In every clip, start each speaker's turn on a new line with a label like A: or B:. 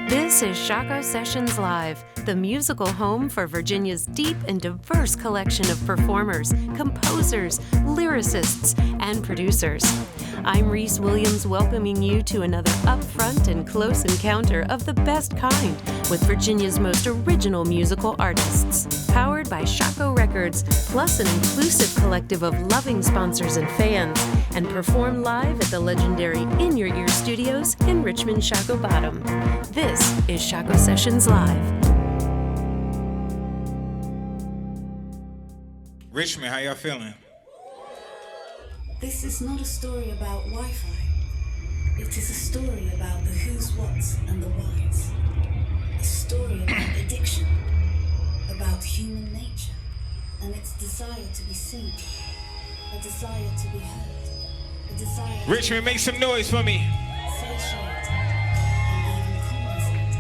A: This is Shockoe Sessions Live, the musical home for Virginia's deep and diverse collection of performers, composers, lyricists, and producers. I'm Reese Williams, welcoming you to another upfront and close encounter of the best kind with Virginia's most original musical artists. Powered by Shockoe Records, plus an inclusive collective of loving sponsors and fans, and performed live at the legendary In Your Ear Studios in Richmond, Shockoe Bottom. This is Shockoe Sessions Live.
B: Richmond, how y'all feeling?
C: This is not a story about Wi-Fi. It is a story about the who's, what's, and the whys. A story about addiction, about human nature, and its desire to be seen, a desire to be heard, a desire
B: Richmond, make some noise for me.
C: Satiate, and even compensate.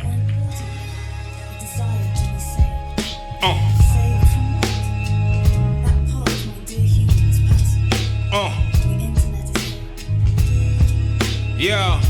C: More importantly, a desire to be saved. Saved from what? That part of my dear human is passing. The internet is fake.
B: Yeah.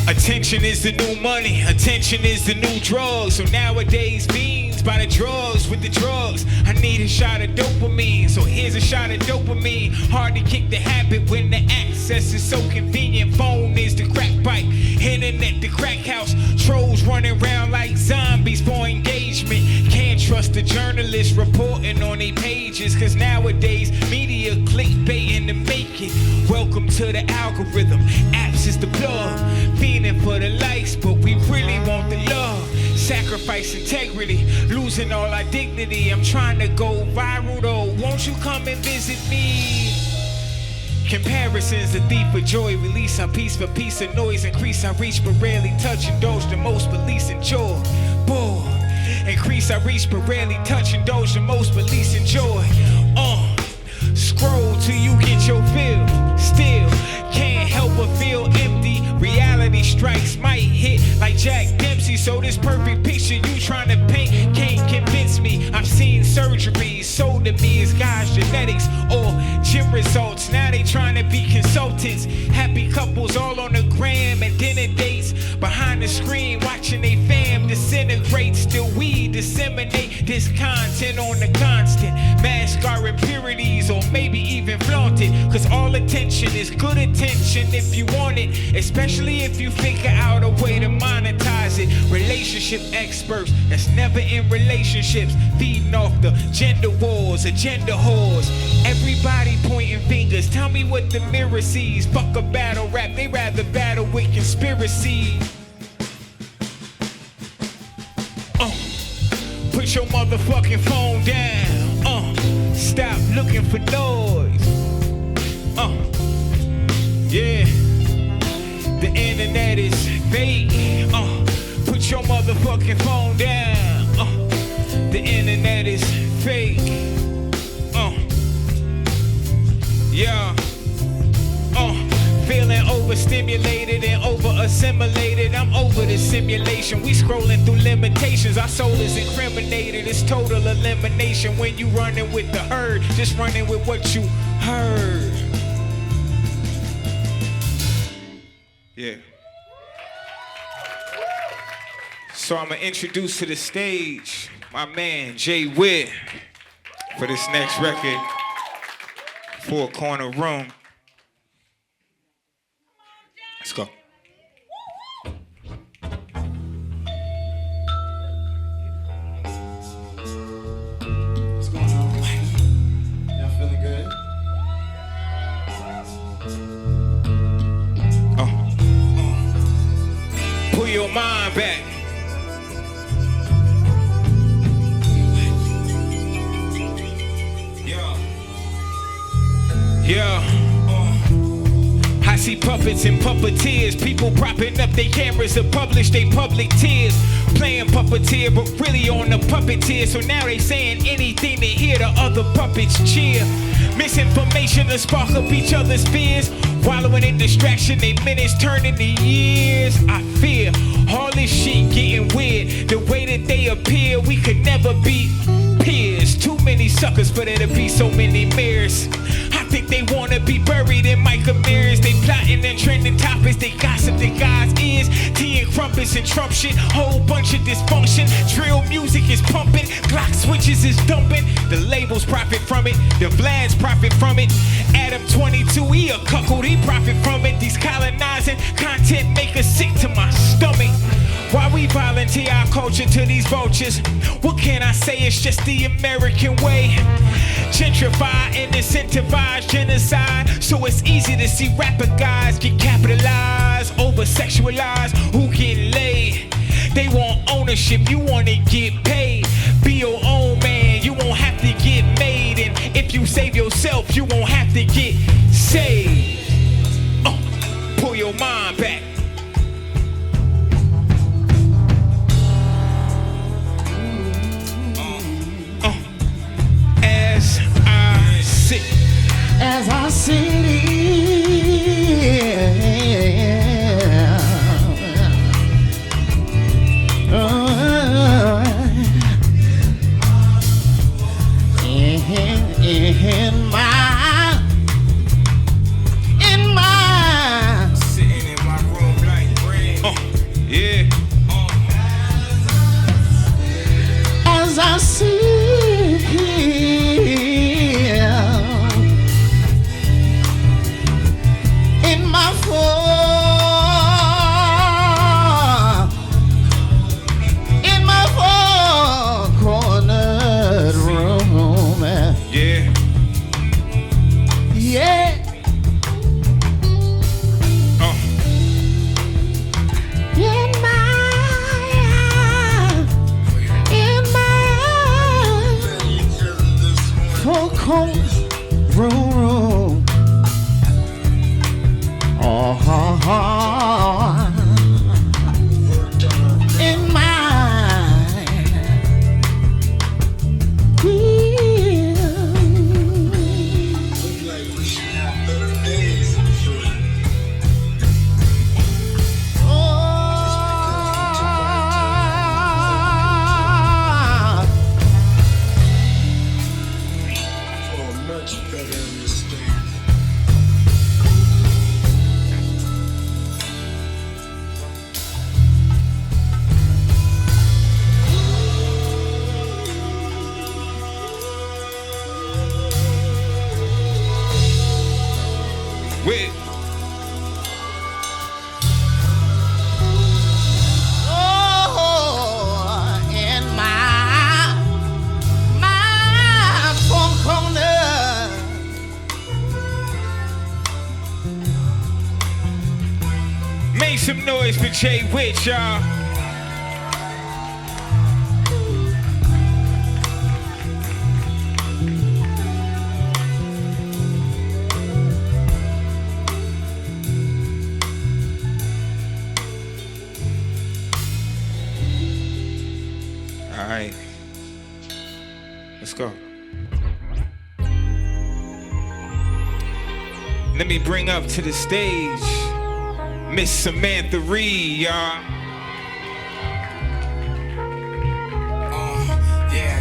B: Attention is the new money, attention is the new drug. So nowadays, fiends by the drugs with the drugs. I need a shot of dopamine, so here's a shot of dopamine. Hard to kick the habit when the access is so convenient. Phone is the crack pipe, internet the crack house. Trolls running around like zombies for engagement. Can't trust the journalists reporting on their pages, cause nowadays media clickbait in the making. Welcome to the algorithm, apps is the plug. Fiending for the likes, but we really want the love. Sacrifice integrity, losing all our dignity. I'm trying to go viral though, won't you come and visit me? Comparisons, the thief of joy. Release our peace for peace of noise. Increase our reach but rarely touch. Indulge the most but least enjoy. Bored. Increase our reach but rarely touch. Indulge the most but least enjoy. Scroll till you get your fill. Still can't help but feel empty. Reality strikes might hit like Jack Dempsey. So this perfect picture you trying to paint can't convince me. I've seen surgeries sold to me as God's genetics or gym results. Now they trying to be consultants. Happy couples all on the gram and dinner dates. Behind the screen watching they fam disintegrate. Still we disseminate this content on the constant. Mask our impurities or maybe even flaunt it. Cause all attention is good attention if you want it. Especially if you figure out a way to monetize it. Relationship experts that's never in relationships. Feeding off the gender wars, agenda whores. Everybody pointing fingers. Tell me what the mirror sees. Fuck a battle rap, they rather battle with conspiracy. Put your motherfucking phone down. Stop looking for noise. Yeah. The internet is fake. Put your motherfucking phone down. The internet is fake. Yeah. Feeling overstimulated and over-assimilated. I'm over the simulation. We scrolling through limitations. Our soul is incriminated. It's total elimination when you running with the herd. Just running with what you heard. Yeah. So I'm gonna introduce to the stage my man Jay Whit for this next record, Four Corner Room. Let's go.
D: What's going on? Y'all feeling good?
B: Pull your mind back. Yeah. I see puppets and puppeteers, people propping up their cameras to publish their public tears. Playing puppeteer, but really on the puppeteer. So now they saying anything to hear the other puppets cheer. Misinformation to spark up each other's fears. Wallowing in distraction, they minutes turn into years. I fear all this shit getting weird. The way that they appear, we could never be peers. Too many suckers for there to be so many mirrors. I think they wanna be buried in Micah mirrors. They plotting and trending topics trumpets and Trump shit. Whole bunch of dysfunction. Drill music is pumping. Glock switches is dumping. The labels profit from it. The Vlads profit from it. Adam 22, he a cuckold, he profit from it. These colonizing content make us sick to my stomach. Why we volunteer our culture to these vultures? What can I say? It's just the American way. Gentrify and incentivize genocide. So it's easy to see rapper guys get capitalized, over sexualized, who get laid. They want ownership, you wanna get paid. Be your own man, you won't have to get made. And if you save yourself, you won't have to get saved. Pull your mind back.
E: As I sit
B: sitting in my room like rain. Yeah.
E: As I sit here in my four-cornered room.
B: Yeah.
E: Yeah. In my four-cornered room. In my
B: With
E: in my four-cornered.
B: make some noise for Jay Whit, y'all. All right, let's go. Let me bring up to the stage Miss Samantha Reed, y'all.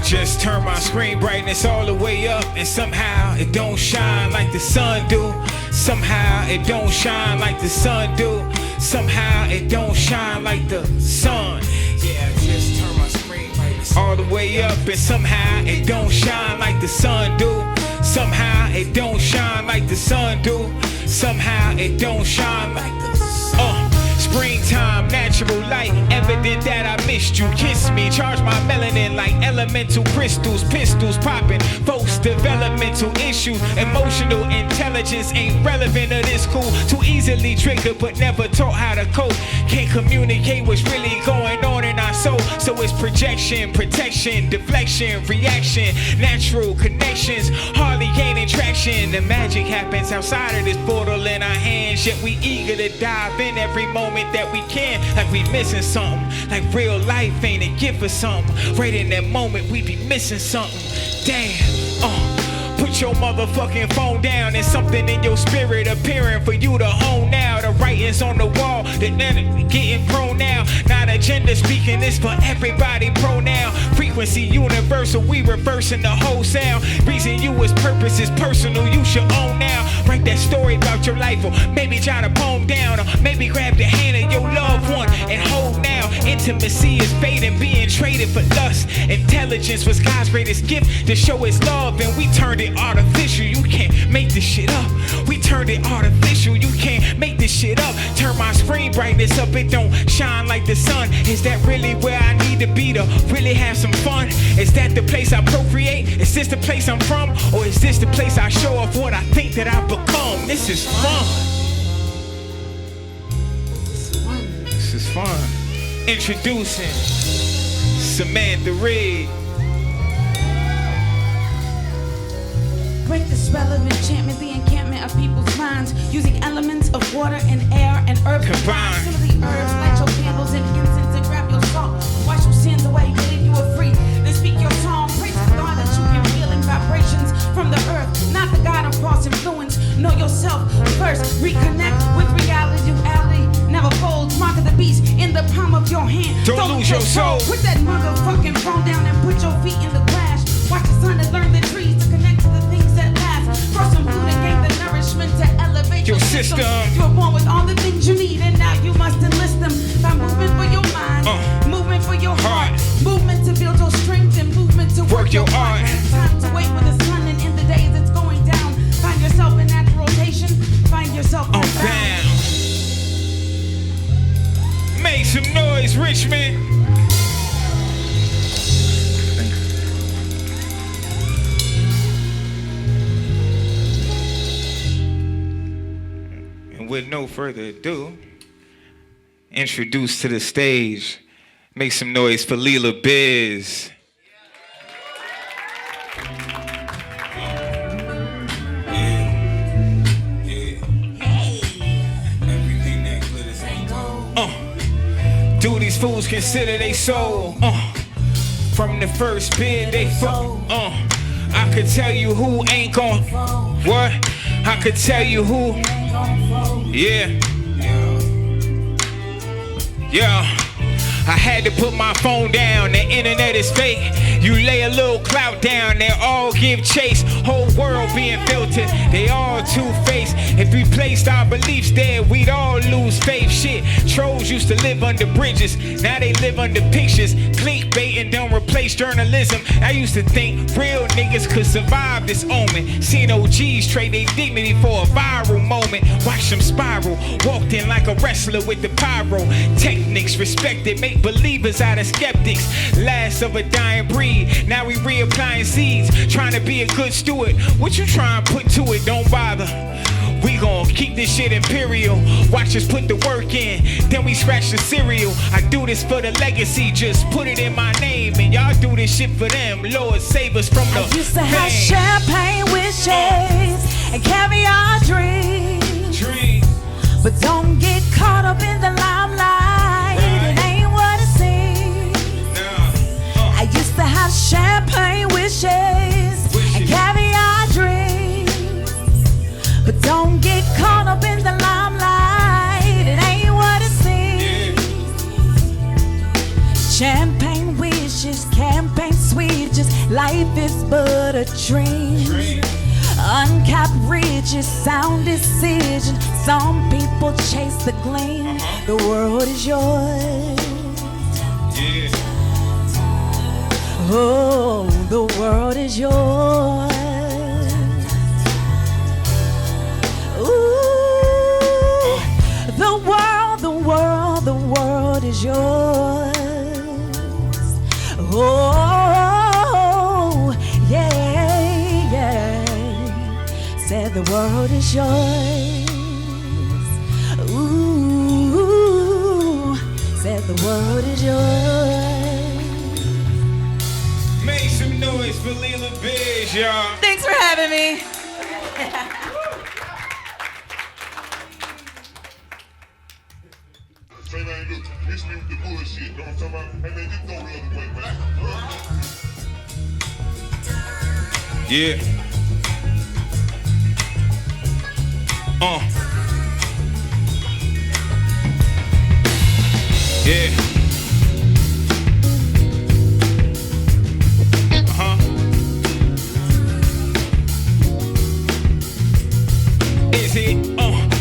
B: Just turn my screen brightness all the way up, and somehow it don't shine like the sun do. Somehow it don't shine like the sun do. Somehow it don't shine like the sun. Yeah, just turn my screen brightness all the way up, and somehow it don't shine like the sun do. Somehow it don't shine like the sun do. Somehow it don't shine like the sun. Springtime, natural light, evident that I missed you. Kiss me, charge my melanin like elemental crystals. Pistols popping, folks developmental issues. Emotional intelligence ain't relevant to this cool. Too easily triggered but never taught how to cope. Can't communicate what's really going on in our soul. So it's projection, protection, deflection, reaction. Natural connections, hardly gaining traction. The magic happens outside of this portal in our hands. Yet we eager to dive in every moment that we can, like we missing something. Like real life ain't a gift or something. Right in that moment we be missing something. Damn, put your motherfucking phone down. There's something in your spirit appearing for you to hone now. The writings on the wall, the enemy getting prone now. Not agenda speaking, this for everybody pronoun. Frequency universal, we reversing the whole sound. Reason you is purpose is personal, you should own now. Write that story about your life, or maybe try to poem down, or maybe grab the hand of your loved one and hold now. Intimacy is fading, being traded for lust. Intelligence was God's greatest gift to show his love, and we turned it artificial. You can't make this shit up. We turned it artificial. You can't make this shit up. Turn my screen brightness up, it don't shine like the sun. Is that really where I need to be to really have some fun? Is that the place I procreate? Is this the place I'm from? Or is this the place I show off what I think that I've become? This is fun. This is fun. Introducing Samantha Reed.
F: Break the spell of enchantment, the encampment of people's minds, using elements of water and air and earth combined. Some of the herbs, light your candles and incense and grab your salt. Wash your sins away, believe you are free. Then speak your song, praise to God that you can feel in vibrations from the earth, not the God of false influence. Know yourself first, reconnect with reality. Never folds, mark of the beast in the palm of your hand.
B: Don't lose your soul.
F: Put that motherfucking phone down and put your feet in the grass. Watch the sun and learn the trees to connect to the things that last. Grow some food and gain the nourishment to elevate your system. You were born with all the things you need, and now you must enlist them. By movement for your mind, movement for your heart, movement to build your strength, and movement to work your art. Time to wait for the sun, and in the days it's going down. Find yourself in natural rotation. Find yourself on
B: down. Make some noise, Richmond. And with no further ado, introduce to the stage, make some noise for Leela Bizz. Do these fools consider they soul? From the first bid they fuck. I could tell you who ain't gon' what? I could tell you who. Yeah. I had to put my phone down, the internet is fake. You lay a little clout down, they all give chase. Whole world being filtered, they all two-faced. If we placed our beliefs there, we'd all lose faith. Shit, trolls used to live under bridges, now they live under pictures. Clickbaiting don't replace journalism. I used to think real niggas could survive this omen. Seen OGs trade their dignity for a viral moment. Watch them spiral, walked in like a wrestler with the pyro. Techniques respected, make believers out of skeptics. Last of a dying breed, now we reapplying seeds. Trying to be a good steward, what you trying to put to it, don't bother. We gon' keep this shit imperial. Watch us put the work in, then we scratch the cereal. I do this for the legacy, just put it in my name. And y'all do this shit for them, Lord save us from the
F: I used to have champagne with shades and caviar dreams. But don't get caught up in the limelight, it ain't what it seems. I used to have champagne with shades and caviar dreams. But don't get caught up in the limelight, it ain't what it seems. Champagne wishes, campaign sweet, just life is but a dream. Uncapped riches, sound decision. Some people chase the gleam. The world is yours. Oh, the world is yours. Ooh, the world is yours. Oh, yeah. Said the world is yours. Ooh, said the world is yours.
B: Make some noise for Leela Bizz, y'all.
F: Thanks for having me.
G: Say, man, look, miss me with the bullshit. Know what I'm talking about? Hey, man, just go the other way, man.
B: Yeah. Yeah. Is it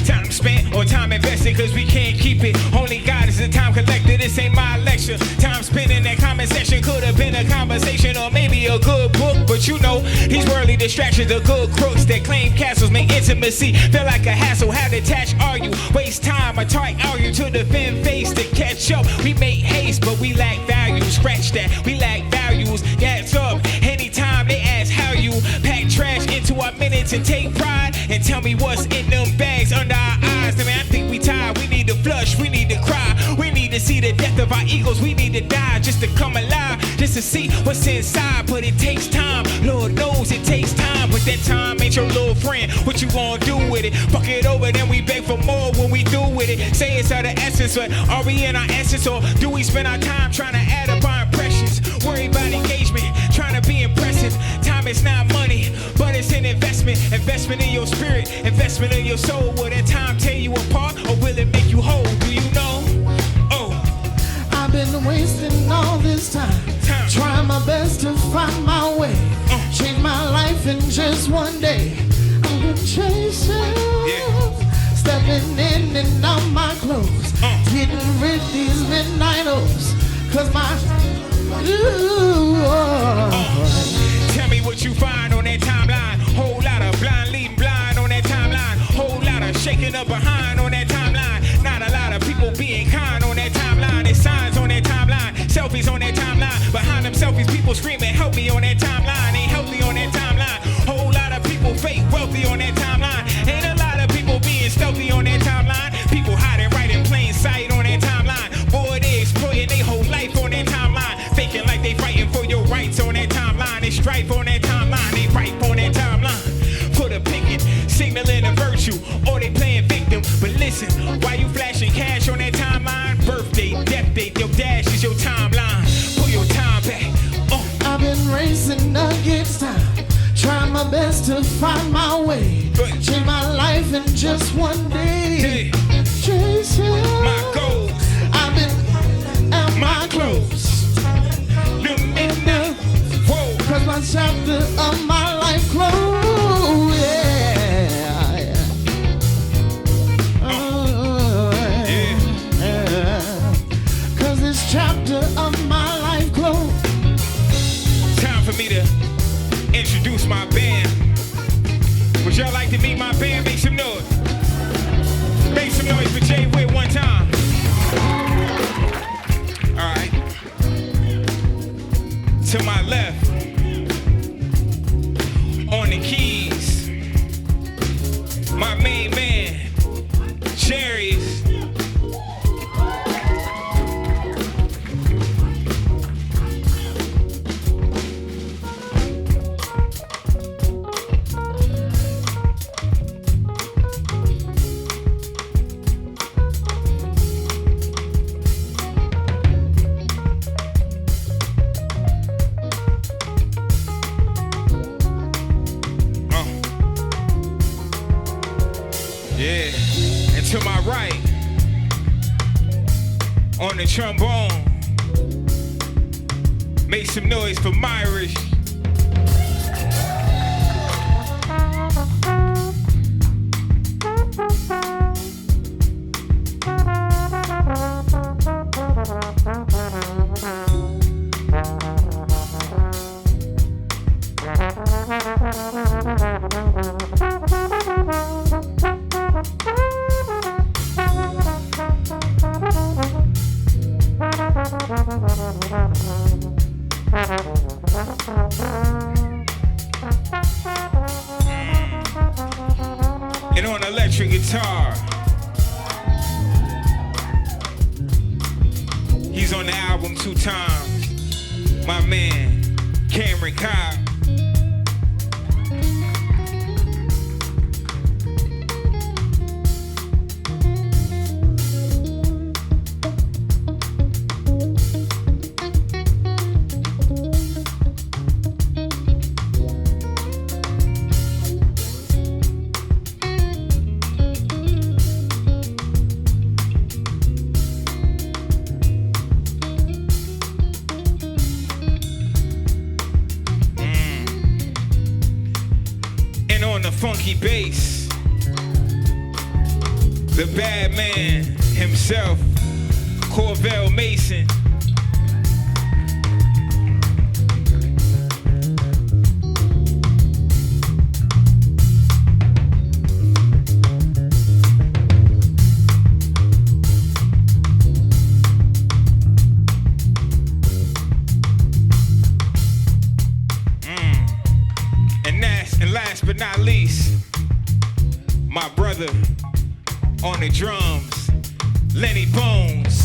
B: time spent or time invested? Cause we can't keep it. Only God is the time collector. This ain't my election. pressure. Time spent in that comment section could have been a conversation or maybe a good book. But you know, these worldly distractions are good crooks that claim castles make intimacy feel like a hassle. How detached are you? Waste time, a tight argue to defend face to catch up. We make haste, but we lack value. Scratch that, we lack values. Gas up anytime they ask how you pack trash into our minutes and take pride and tell me what's in them bags under our eyes. I mean, I think we tired. We need to flush, we need to cry. We need to see the death of our egos. We need to die just to come alive, just to see what's inside. But it takes time, Lord knows it takes time. But that time ain't your little friend. What you gonna do with it? Fuck it over, then we beg for more when we through with it. Say it's of the essence, but are we in our essence, or do we spend our time trying to add up our impressions? Worry about engagement, trying to be impressive. Time is not money, but it's an investment. Investment in your spirit, investment in your soul. Will that time tear you apart, or will it make you whole? Do you know? Oh,
E: I've been wasting all this time. Trying my best to find my way. Change my life in just one day. I've been chasing, stepping in and out my clothes, getting rid of these midnighters. Cause my
B: tell me what you find on that timeline. Whole lot of blind leading blind on that timeline. Whole lot of shaking up behind on that timeline. Not a lot of people being kind on that timeline. There's signs on that timeline, selfies on that timeline. Behind them selfies, people screaming, help me on that timeline. Ain't healthy on that timeline. Whole lot of people fake wealthy on that timeline. Ain't a lot of people being stealthy on that timeline. People hiding right in plain sight on that timeline. Boy, they exploiting their whole life on that timeline. Faking like they fighting for your rights on that timeline. They strife on that timeline. They ripe on that timeline. For the picking, signaling a virtue, or they playing victim. But listen, why you flashing cash on that timeline? Birthday, death date, your dash is your timeline. Pull your time back.
E: I've been racing against time, trying my best to find my way. Change my life in just one day. Chasing
B: my goals.
E: I've been at my clothes.
B: The midnight. Whoa.
E: Cause my chapter of my life closed. Yeah. Cause this chapter of my life closed.
B: Time for me to introduce my band. Would y'all like to meet my band? Make some noise. Make some noise for Jay Whit one time. All right. To my left, on the keys, my main man, Cherries. To my right, on the trombone, make some noise for Myrish. And on electric guitar, he's on the album 2 times, my man, Kaay. Funky bass, the bad man himself, Corvell Mason, On the drums, Lenny Bones.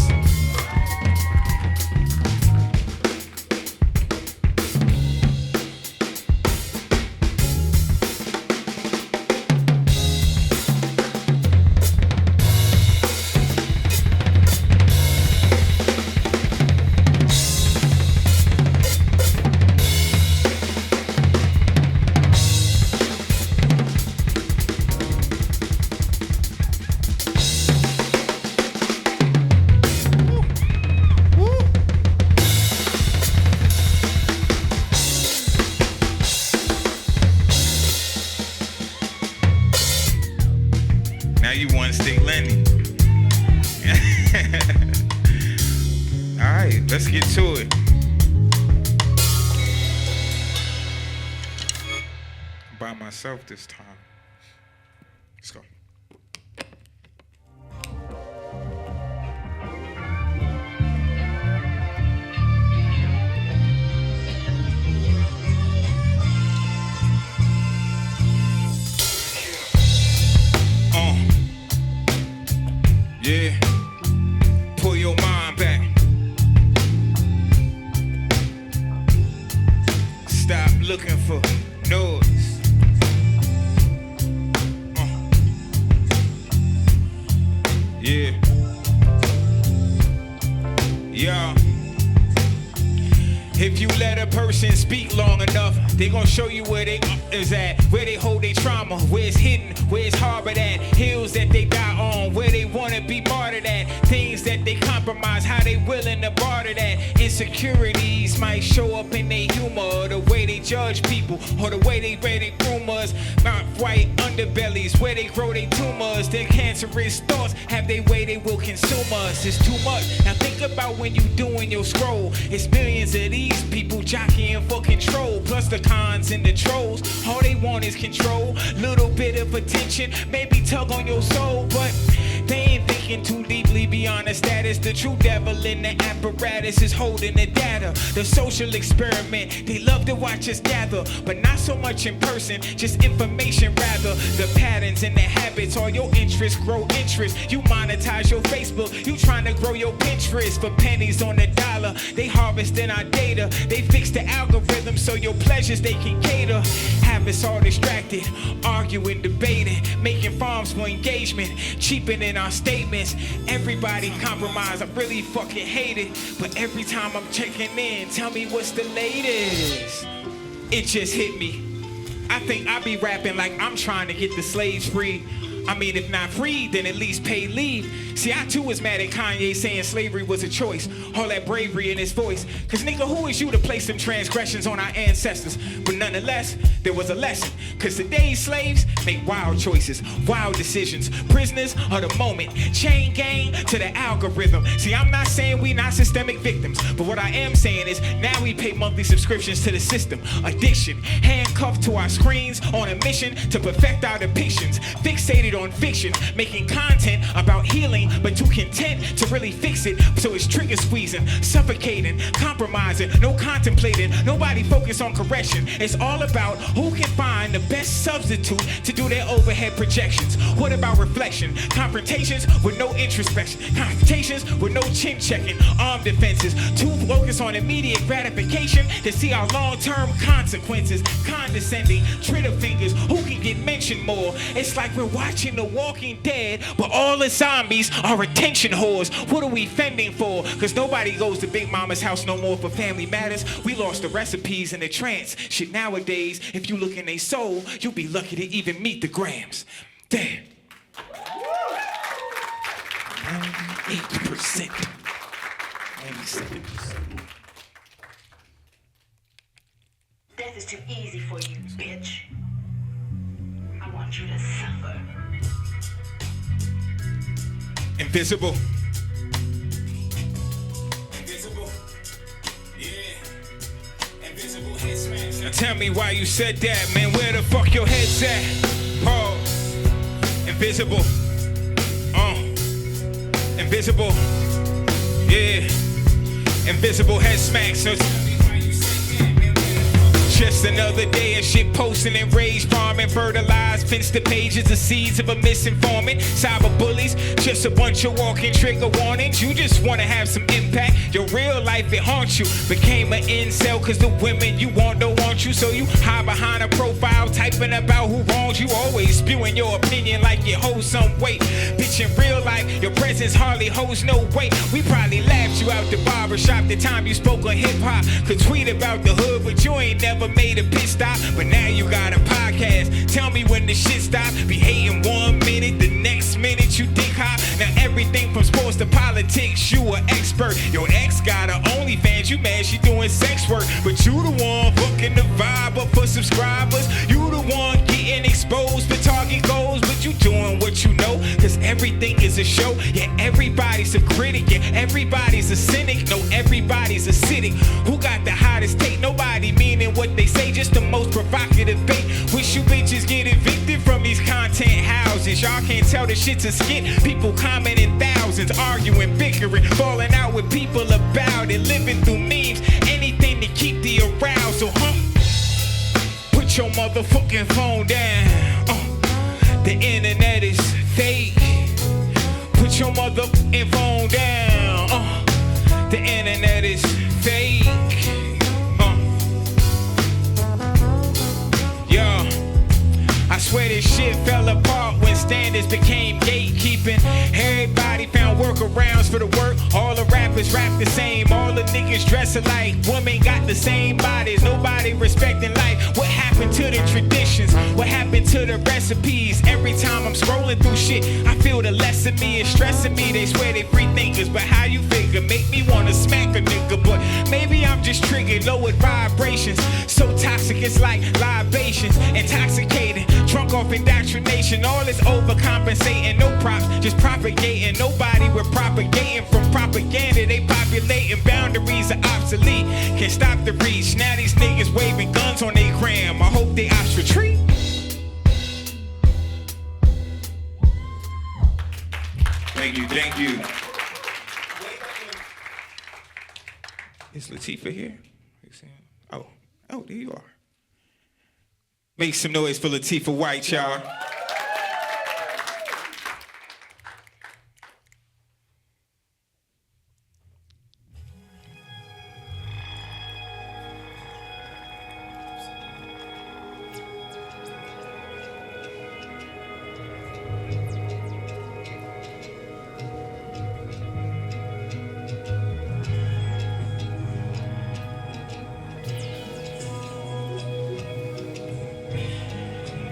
B: Let's get to it. By myself this time. Let's go. Yeah. Pull your mind back. Stop looking for noise. Yeah. Yeah. If you let a person speak long enough, they gon' show you where they is at, where they hold their trauma, where it's hidden, where it's harbored at, hills that they die on, where they wanna be martyred at, things that they compromise, how they willing to barter that. Insecurities might show up in their humor, the way they judge people, or the way they read their rumors. Not white underbellies, where they grow their tumors. Their cancerous thoughts have their way they will consume us. It's too much. Now think about when you doing your scroll. It's millions of these people jockeying for control, plus the cons and the trolls. All they want is control, little bit of attention, maybe tug on your soul, but they ain't thinking too deeply beyond the status. The true devil in the apparatus is holding the data. The social experiment, they love to watch us gather, but not so much in person, just information rather. The patterns and the habits, all your interests grow interest. You monetize your Facebook, you trying to grow your Pinterest for pennies on the dollar. They harvesting our data, they fix the algorithm so your pleasures they can cater. Have us all distracted, arguing, debating, making farms for engagement, cheapening our statements. Everybody compromise, I really fucking hate it, but every time I'm checking in, tell me what's the latest. It just hit me. I think I be rapping like I'm trying to get the slaves free. I mean, if not free, then at least paid leave. See, I too was mad at Kanye saying slavery was a choice. All that bravery in his voice. Cause nigga, who is you to place some transgressions on our ancestors? But nonetheless, there was a lesson. Cause today's slaves make wild choices, wild decisions. Prisoners of the moment. Chain gang to the algorithm. See, I'm not saying we not systemic victims, but what I am saying is now we pay monthly subscriptions to the system. Addiction, handcuffed to our screens on a mission to perfect our depictions. Fixated on fiction, making content about healing, but too content to really fix it. So it's trigger squeezing, suffocating, compromising, no contemplating, nobody focus on correction. It's all about who can find the best substitute to do their overhead projections. What about reflection? Confrontations with no introspection, confrontations with no chin checking, arm defenses, too focused on immediate gratification to see our long-term consequences. Condescending, trigger fingers, who can get mentioned more? It's like we're watching The Walking Dead, but all the zombies are attention whores. What are we fending for? Cause nobody goes to Big Mama's house no more for family matters. We lost the recipes in the trance. Shit, nowadays, if you look in their soul, you'll be lucky to even meet the grams. Damn. 98%. 97%.
C: Death is too easy for you, bitch. I want you to suffer.
B: Invisible. Invisible. Yeah. Invisible Headsmacks. Now tell me why you said that, man. Where the fuck your head's at? Pause. Invisible. Invisible. Yeah. Invisible Headsmacks. So tell me why you said that, man. Where the fuck? Just another day of shit posting and rage farming. Fertilized, fenced the pages, the seeds of a misinformant. Cyber bullies, just a bunch of walking trigger warnings. You just wanna have some impact. Your real life, it haunts you. Became an incel cause the women you want don't want you. So you hide behind a profile, typing about who wronged you. Always spewing your opinion like you hold some weight. Bitch, in real life, your presence hardly holds no weight. We probably laughed you out the barbershop the time you spoke on hip-hop. Could tweet about the hood, but you ain't never made a pit stop. But now you got a podcast. Tell me when the shit stop. Be hating 1 minute, the next minute you dick hop. Now everything from sports to politics, you an expert. Your ex got her OnlyFans, you mad she doing sex work. But you the one fucking the vibe up for subscribers. You the one getting exposed for target goals. But you doing what you know, cause everything is a show. Yeah, everybody's a critic. Yeah, everybody's a cynic. No, everybody's acidic. Who got the hottest take? Nobody meaning what they say, just the most provocative bait. Wish you bitches get evicted from these content houses. Y'all can't tell the shit's a skit. People commenting thousands, arguing, bickering, falling out with people about it, living through memes, anything to keep the arousal, Put your motherfucking phone down. The internet is fake. Put your motherfucking phone down. The internet is fake. Yo, I swear this shit fell apart when standards became gatekeeping. Everybody found workarounds for the work. All the rappers rap the same. All the niggas dress alike. Women got the same bodies. Nobody respecting life. What happened to the traditions? What happened to the recipes? Every time I'm scrolling through shit, I feel the less of me is stressing me. They swear they free thinkers, but how you figure? Make me wanna smack a nigga, but maybe I'm just triggered. Lowered vibrations, so toxic it's like libations. Intoxicating, drunk off indoctrination. All is overcompensating, no props, just propagating. Nobody we're propagating from propaganda. They populating, boundaries are obsolete. Can't stop the reach. Now these niggas waving guns on they gram. I hope they ops retreat. Thank you, thank you. Is Latifa here? Oh, there you are. Make some noise for Latifa White, y'all.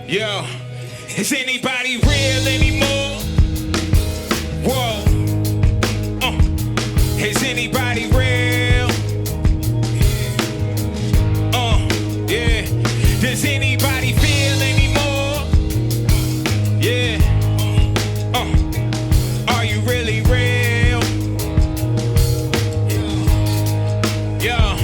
B: Yo, is anybody real anymore? Whoa, is anybody real? Yeah, does anybody feel anymore? Yeah, are you really real? Yo,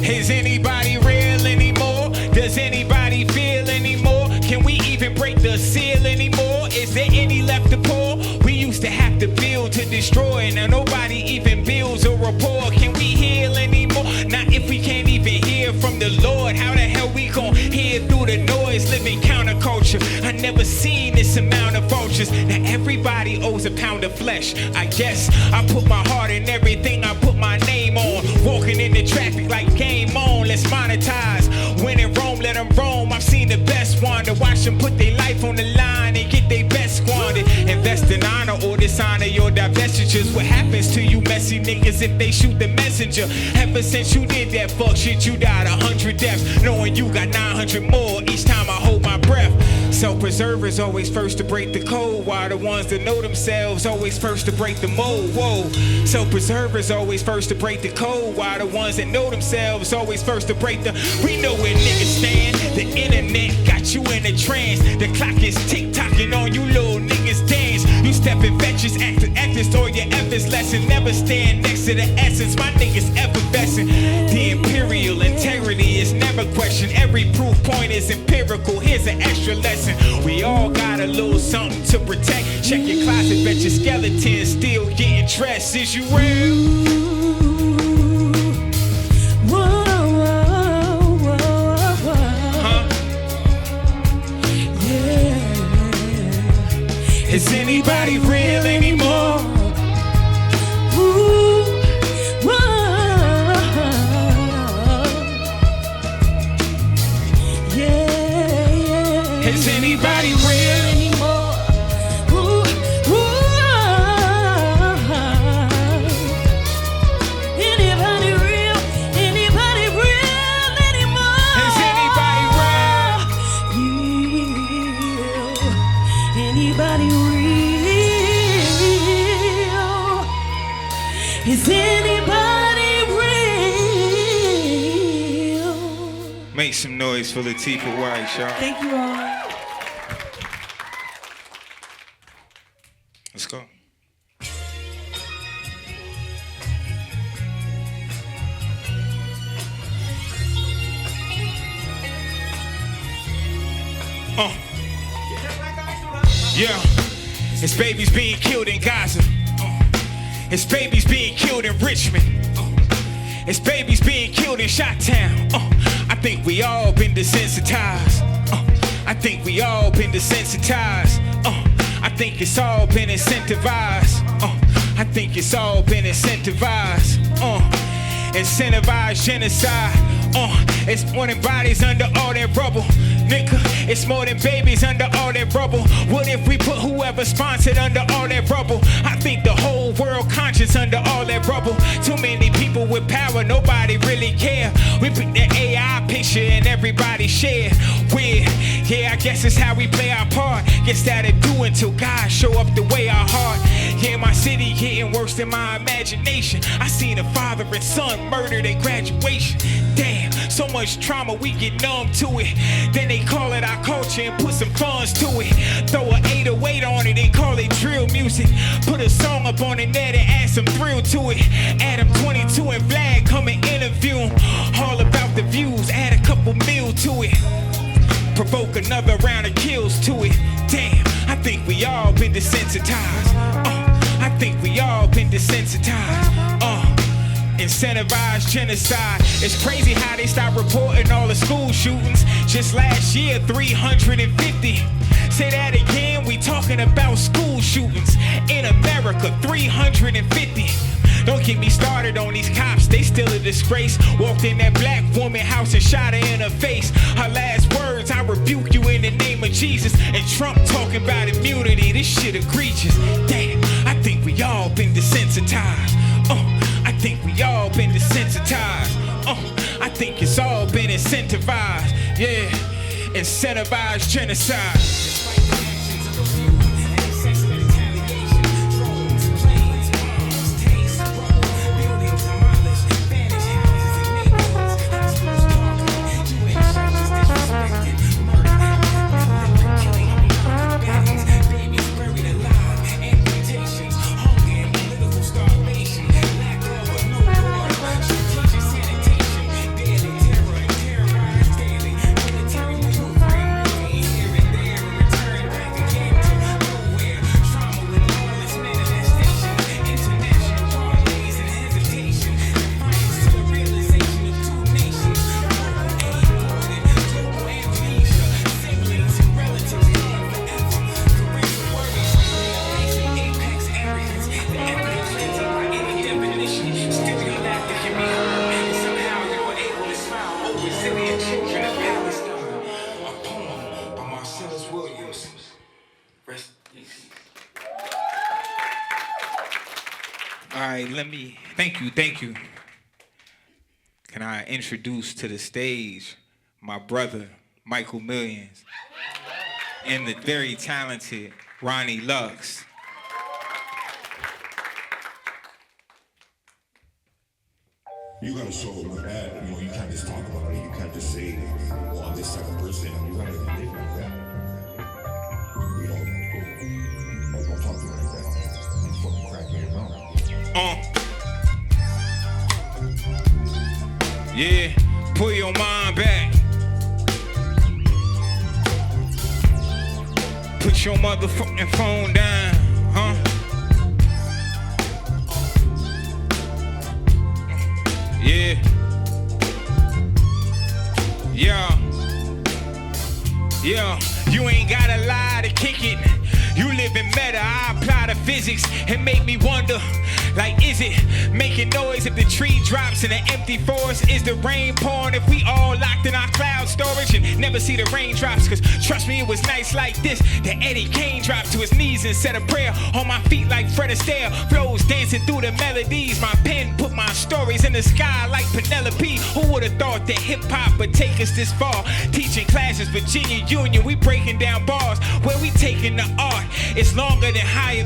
B: is anybody real anymore? Does anybody feel anymore? Can we even break the seal anymore? Is there any left to pour? We used to have to build to destroy. Now nobody even builds a rapport. Can we heal anymore? Not if we can't even hear from the Lord. How the hell we gon' hear through the noise? Living counterculture. I never seen this amount of vultures. Now everybody owes a pound of flesh. I guess I put my heart in everything I put my name on. Walking in the traffic like game on. Let's monetize. When in Rome, let them roam. I've seen the best wander. Watch them put their life on the line and get their best squandered. Invest in honor or dishonor your divestitures. What happens to you messy niggas if they shoot the messenger? Ever since you did that fuck shit, you died 100 deaths. Knowing you got 900 more each time I hold my breath. Self-preservers always first to break the code, while the ones that know themselves always first to break the mold. Whoa, self-preservers always first to break the code, while the ones that know themselves always first to break the. We know where niggas stand. The internet got you in a trance. The clock is tick-tocking on you little niggas dance. You stepping ventures, actors, or your efforts lesson. Never stand next to the essence. My niggas effervescent. The imperial integrity is never questioned. Every proof point is empirical. Here's an extra lesson. We all got a little something to protect. Check your closet, bet your skeleton's still getting dressed. Is you real?
E: Whoa, whoa, whoa, whoa.
F: Is anybody real?
B: Make some noise for Latifa White, y'all.
F: Thank you all.
B: Let's go. Yeah, it's babies being killed in Gaza. It's babies being killed in Richmond. It's babies being killed in Chi-Town. I think we all been desensitized. I think we all been desensitized. I think it's all been incentivized. I think it's all been incentivized. Incentivized genocide. It's more than bodies under all that rubble. Nigga, it's more than babies under all that rubble. What if we put whoever sponsored under all that rubble? I think the whole world conscious under all that rubble. Too many people with power, nobody really care. We put the AI picture and everybody share. Weird, yeah, I guess it's how we play our part. Get started doing till God show up the way our heart. Yeah, my city getting worse than my imagination. I seen a father and son murdered at graduation. Damn, so much trauma, we get numb to it. Then they call it our culture and put some funds to it. Throw a 808 on it and call it drill music. Put a song up on the net and add some thrill to it. Adam 22 and Vlad come and interview him. All about the views, add a couple mil to it. Provoke another round of kills to it. Damn, I think we all been desensitized. I think we all been desensitized. Incentivized genocide. It's crazy how they stop reporting all the school shootings. Just last year, 350. Say that again, we talking about school shootings. In America, 350. Don't get me started on these cops, they still a disgrace. Walked in that black woman house and shot her in her face. Her last words, I rebuke you in the name of Jesus. And Trump talking about immunity, this shit egregious. Damn, I think we all been desensitized. I think we all been desensitized. I think it's all been incentivized. Yeah, incentivized genocide. Thank you. Can I introduce to the stage my brother, Michael Millions, and the very talented Ronnie Luxe.
H: You gotta show them what that, you can't just talk about it, you can't just say, well, I'm this type of person, you gotta live like that. Don't talk to me like that. You fucking crack me around.
B: Yeah, pull your mind back. Put your motherfucking phone down, huh? Yeah. Yeah, you ain't gotta lie to kick it. You live in meta, I apply the physics and make me wonder, like, is it making noise if the tree drops in an empty forest? Is the rain pouring if we all locked in our cloud storage and never see the raindrops? Cause trust me, it was nights like this that Eddie Kane dropped to his knees and said a prayer on my feet like Fred Astaire. Flows dancing through the melodies. My pen put my stories in the sky like Penelope. Who would've thought that hip-hop would take us this far? Teaching classes, Virginia Union, we breaking down bars. Where we taking the art? It's longer than higher.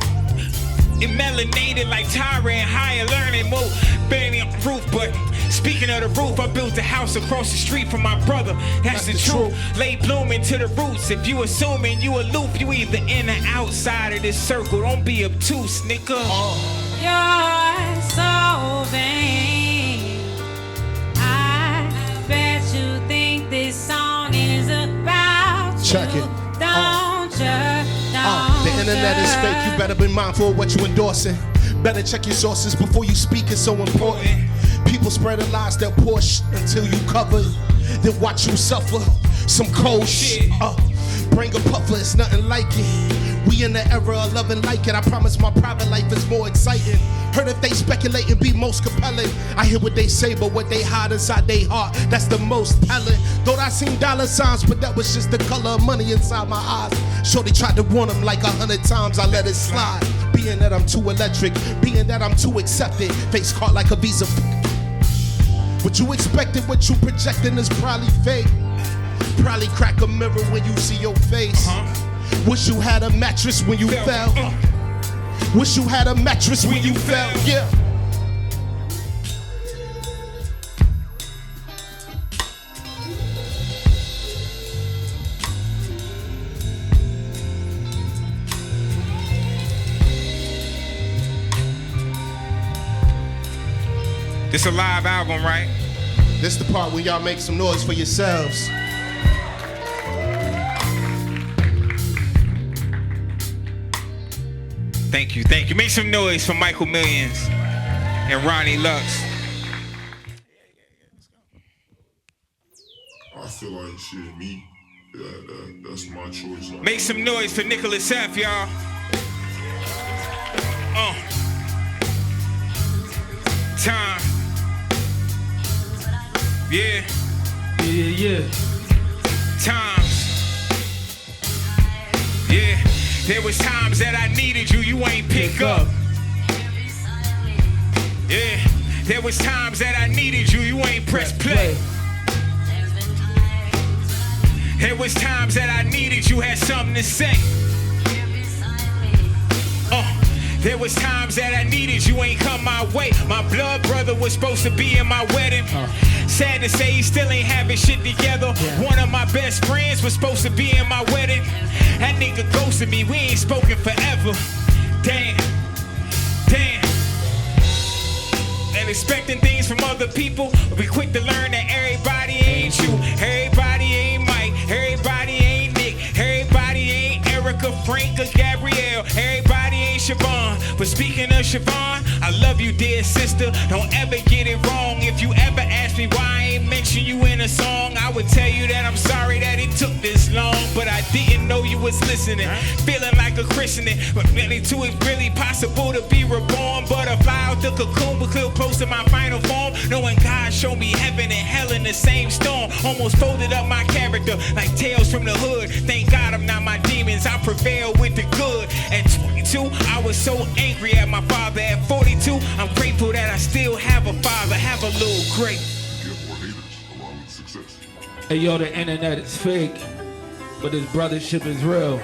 B: and melanated like Tyra and higher learning more. Barely on the roof, but speaking of the roof, I built a house across the street from my brother. That's the truth. Lay blooming to the roots. If you assuming you a loop, you either in or outside of this circle. Don't be obtuse, nigga.
I: You're so vain. I bet you think this song is about
E: Check
I: you.
E: it.
I: Don't you?
E: The internet is fake, you better be mindful of what you endorsing. Better check your sources before you speak, it's so important. People spreading lies, they'll push until you cover. Then watch you suffer some cold shit. Bring a puffer, it's nothing like it. We in the era of loving like it. I promise my private life is more exciting. Heard if they speculate and be most compelling. I hear what they say, but what they hide inside their heart, that's the most telling. Thought I seen dollar signs, but that was just the color of money inside my eyes. Shorty tried to warn them like 100 times, I let it slide. Being that I'm too electric, being that I'm too accepted. Face caught like a visa. What you expected, what you projecting is probably fake. Probably crack a mirror when you see your face. Wish you had a mattress when you fell. Wish you had a mattress when you fell. Yeah.
B: This a live album, right?
E: This the part where y'all make some noise for yourselves.
B: Thank you, thank you. Make some noise for Michael Millions and Ronnie Luxe.
H: I feel like shit, me. That's my choice.
B: Make some noise for Nickelus F, y'all. Time. Yeah. Times. Yeah. There was times that I needed you, you ain't pick up. Yeah. There was times that I needed you, you ain't press play. There was times that I needed you, had something to say. There was times that I needed you, ain't come my way. My blood brother was supposed to be in my wedding. Sad to say he still ain't having shit together. One of my best friends was supposed to be in my wedding. That nigga ghosted me, we ain't spoken forever. Damn, damn. And expecting things from other people, be quick to learn that everybody ain't you. Everybody ain't Mike, everybody ain't Nick, everybody ain't Erica, Frank, or Gabrielle. Everybody ain't Siobhan. But speaking of Siobhan, I love you, dear sister. Don't ever get it wrong. If you ever ask me why I ain't mention you in a song, I would tell you that I'm sorry that it took this long. But I didn't know you was listening. Feeling like a christening. But really too, it's really possible to be reborn. Butterfly out the cocoon, but still close to my final form. Knowing God showed me heaven and hell in the same storm. Almost folded up my character like Tales from the Hood. Thank God I'm not my demons. I prevail with the good. At 22, I was so angry at my father. At 42, I'm grateful that I still have a father. Have a little grace.
H: You have more haters along with success.
J: Hey yo, the internet is fake, but this brothership is real.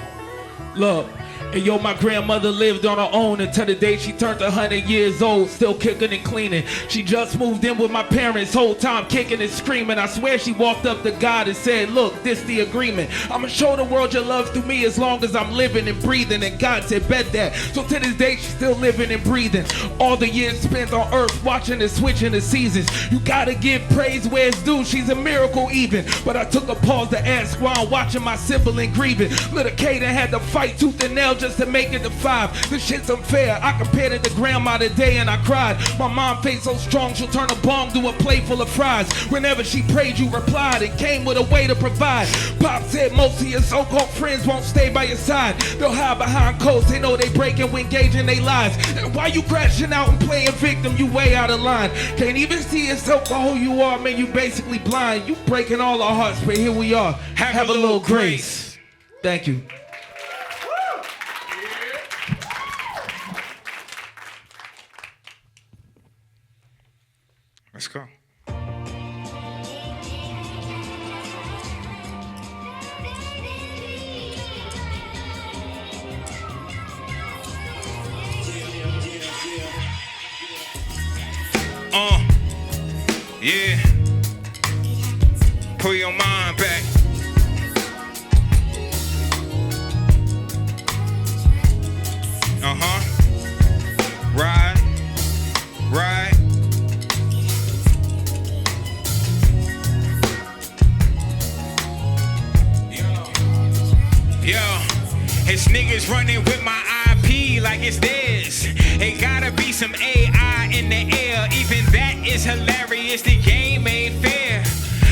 J: Look, hey yo, my grandmother lived on her own until the day she turned 100 years old, still kicking and cleaning. She just moved in with my parents, whole time kicking and screaming. I swear she walked up to God and said, look, this the agreement. I'ma show the world your love through me as long as I'm living and breathing. And God said, bet that. So to this day, she's still living and breathing. All the years spent on earth watching and switching the seasons. You gotta give praise where it's due, she's a miracle even. But I took a pause to ask why I'm watching my sibling grieving. Little Kaden had to fight tooth and nail just to make it to 5. This shit's unfair. I compared it to grandma today and I cried. My mom face so strong she'll turn a bomb to a plate full of fries. Whenever she prayed you replied. It came with a way to provide. Pop said most of your so-called friends won't stay by your side. They'll hide behind codes. They know they breaking when engaging their lives. And why you crashing out and playing victim? You way out of line. Can't even see yourself for who you are, man. You basically blind. You breaking all our hearts, but here we are. Have a little grace. Thank you.
B: Let's go. Yeah. Pull your mind back. Ride. Yo, it's niggas running with my IP like it's theirs. It gotta be some AI in the air. Even that is hilarious. The game ain't fair.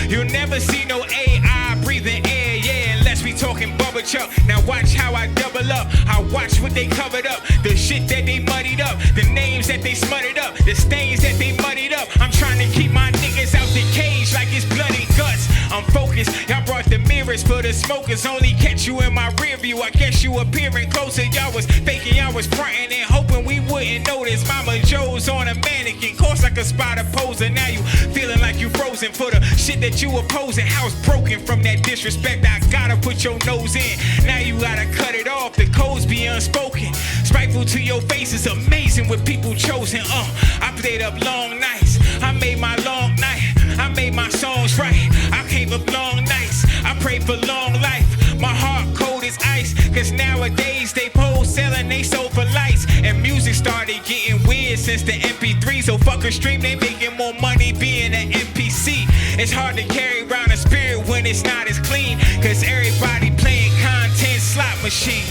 B: You'll never see no AI breathing air, yeah, unless we talking bubble chuck. Now watch how I double up. I watch what they covered up, the shit that they muddied up, the names that they smutted up, the stains that they muddied up. I'm trying to keep my niggas out the cage like it's bloody guts. I'm focused. Y'all brought the mirrors for the smokers. Only catch you in my rear view. I guess you appearing closer. Y'all was faking, y'all was fronting and hoping we wouldn't notice. Mama Joe's on a mannequin. Course I could spot a poser. Now you feeling like you frozen for the shit that you opposing. House broken from that disrespect. I gotta put your nose in. Now you gotta cut it off. The codes be unspoken. Spiteful to your face is amazing with people chosen. I played up long nights. I made my long night. I made my songs right. I came up long nights. I pray for long life. My heart cold as ice. Cause nowadays they pose selling they sold for lights. And music started getting weird since the MP3. So fuck a stream, they making more money being an NPC. It's hard to carry around a spirit when it's not as clean. Cause everybody playing content slot machine.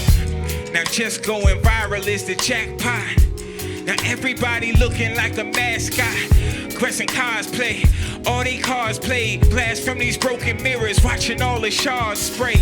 B: Now just going viral is the jackpot. Now everybody looking like a mascot. Crescent cosplay, all they cars play. Blast from these broken mirrors, watching all the shards spray.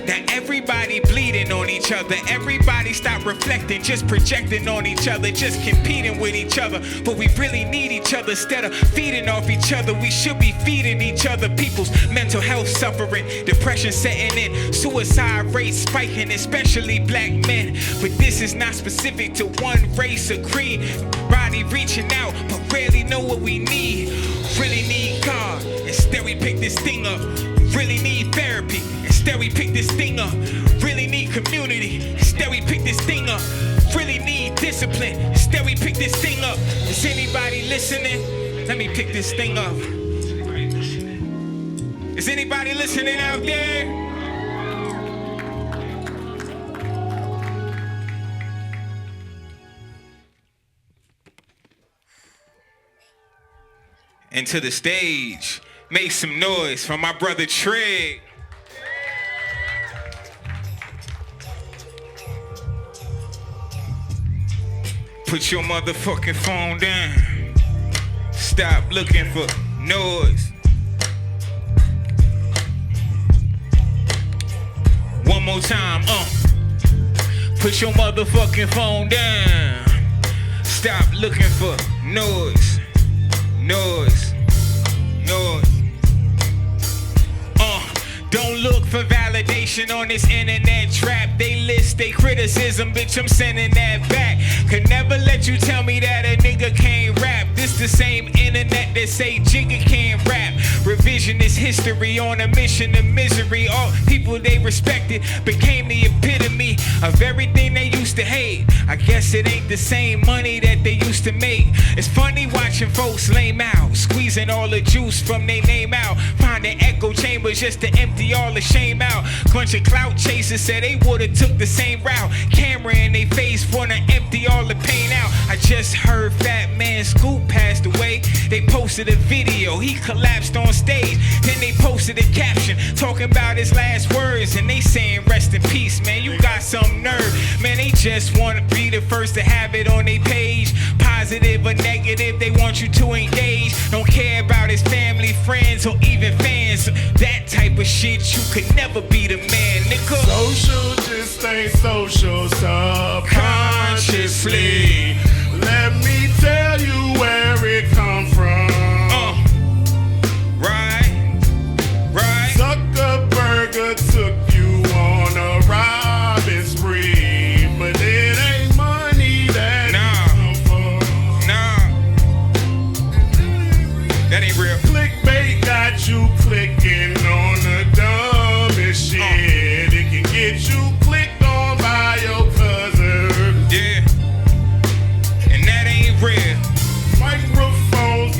B: Now everybody bleeding on each other. Everybody stop reflecting, just projecting on each other, just competing with each other. But we really need each other. Instead of feeding off each other, we should be feeding each other. People's mental health suffering, depression setting in, suicide rates spiking, especially black men. But this is not specific to one race or creed. Body reaching out, but rarely know what we need. Really need God, instead we pick this thing up. Really need therapy, instead we pick this thing up. Really need community, instead we pick this thing up. Really need discipline, instead we pick this thing up. Is anybody listening? Let me pick this thing up. Is anybody listening out there? And to the stage, make some noise for my brother T.R.I.G. Put your motherfucking phone down. Stop looking for noise. One more time, Put your motherfucking phone down. Stop looking for noise. Noise. Don't look for validation on this internet trap. They list they criticism, bitch, I'm sending that back. Could never let you tell me that a nigga can't rap. This the same internet that say Jigga can't rap. Revisionist history on a mission of misery. All people they respected became the epitome of everything they used to hate. I guess it ain't the same money that they used to make. It's funny watching folks lame out, squeezing all the juice from their name out, finding echo chambers just to empty all the shame out. Bunch of clout chasers said they would've took the same route. Camera in they face wanna empty all the pain out. I just heard Fat Man Scoop passed away. They posted a video, he collapsed on stage. Then they posted a caption talking about his last words, and they saying rest in peace, man. You got some nerve, man. They just wanna be the first to have it on their page. Positive or negative, they want you to engage. Don't care about his family, friends, or even fans. That type of shit, you could never be the man, nigga.
E: Social just ain't social subconsciously. Let me tell you where it come from.
B: Right.
E: Zuckerburger took you on a robbing spree, but it ain't money that come for.
B: That ain't real.
E: Clickbait got you clicking on the dumbest shit. It can get you clicked on by your cousin.
B: Yeah. And that ain't real.
E: Microphones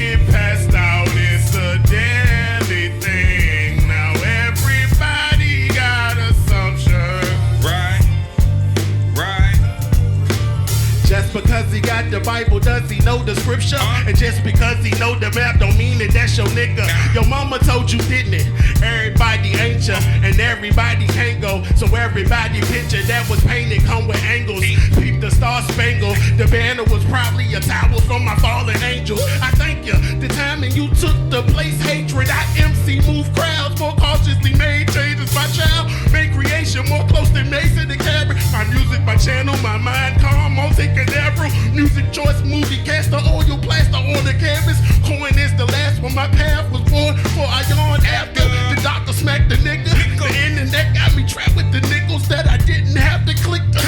E: because he know the scripture. And just because he know the map don't mean that that's your nigga. Your mama told you, didn't it? Everybody ain't ya, and everybody can't go. So everybody picture that was painted come with angles. Peep the star spangle. The banner was probably a towel from my fallen angels. I thank you. The timing you took the place hatred. I MC move crowds more cautiously made changes. My child made creation more close than Mason and Cabri. My music, my channel, my mind calm, multi-cadaver. Music choice, movie cast, the oil plaster on the canvas. Coin is the last one. My path was born for I yawn after. The doctor smacked the nigga. The internet got me trapped with the nickels that I didn't have to click the.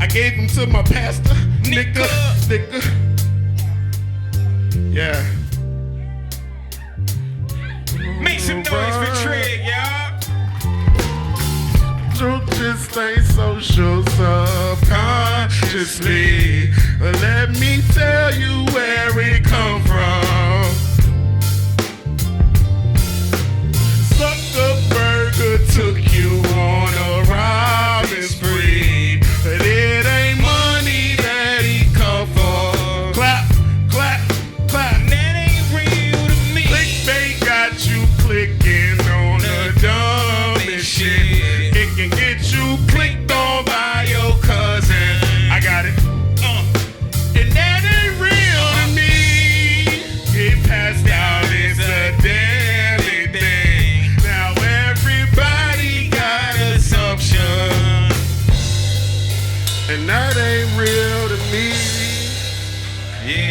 E: I gave them to my pastor. Nigga. Yeah.
B: Make some noise for Trig, y'all.
E: Truth just ain't social subconsciously. Let me tell you where it come from. Zuckerburger took you on a robbing spree. But it ain't money that he come for. Clap, clap, clap.
B: That ain't real to me.
E: Clickbait got you clicking on the dumbest shit. It can get you clicked on by your cousin. I got it. And that ain't real to me. Get passed out, it's a daily thing. Now everybody got assumptions. And that ain't real to me.
B: Yeah.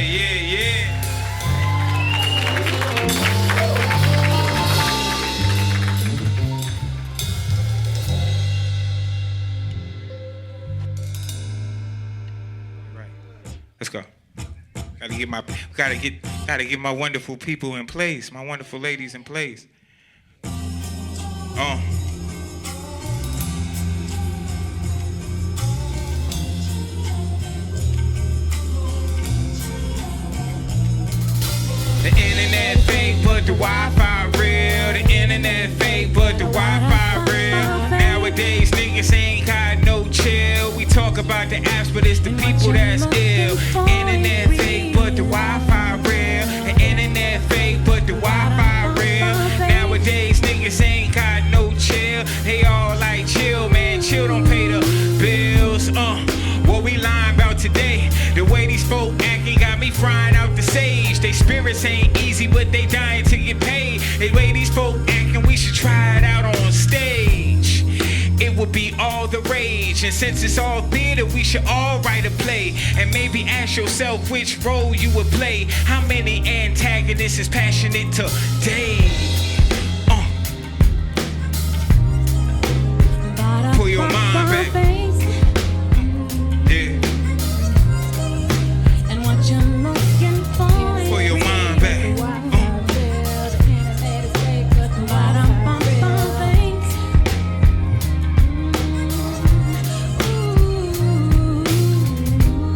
B: Right. Let's go. Gotta get my wonderful people in place, my wonderful ladies in place. The internet fake, but the Wi-Fi real. The internet fake, but the Wi-Fi real. Nowadays, niggas ain't got no chill. We talk about the apps, but it's the people that's ill. Internet fake, but the Wi-Fi real. The internet fake, but the Wi-Fi real. Nowadays, niggas ain't got no chill. They all like chill, man. Chill, don't pay the bills. What we lying about today? The way these folk acting got me frying out the sage. They spirits ain't easy, but they dying to get paid. The way these folk acting, we should try it out on stage. It would be all the rage. And since it's all theater, we should all write a play. And maybe ask yourself which role you would play. How many antagonists is passionate today? Pull your mind back. Yeah.
I: And what you're looking for.
B: Pull your mind back.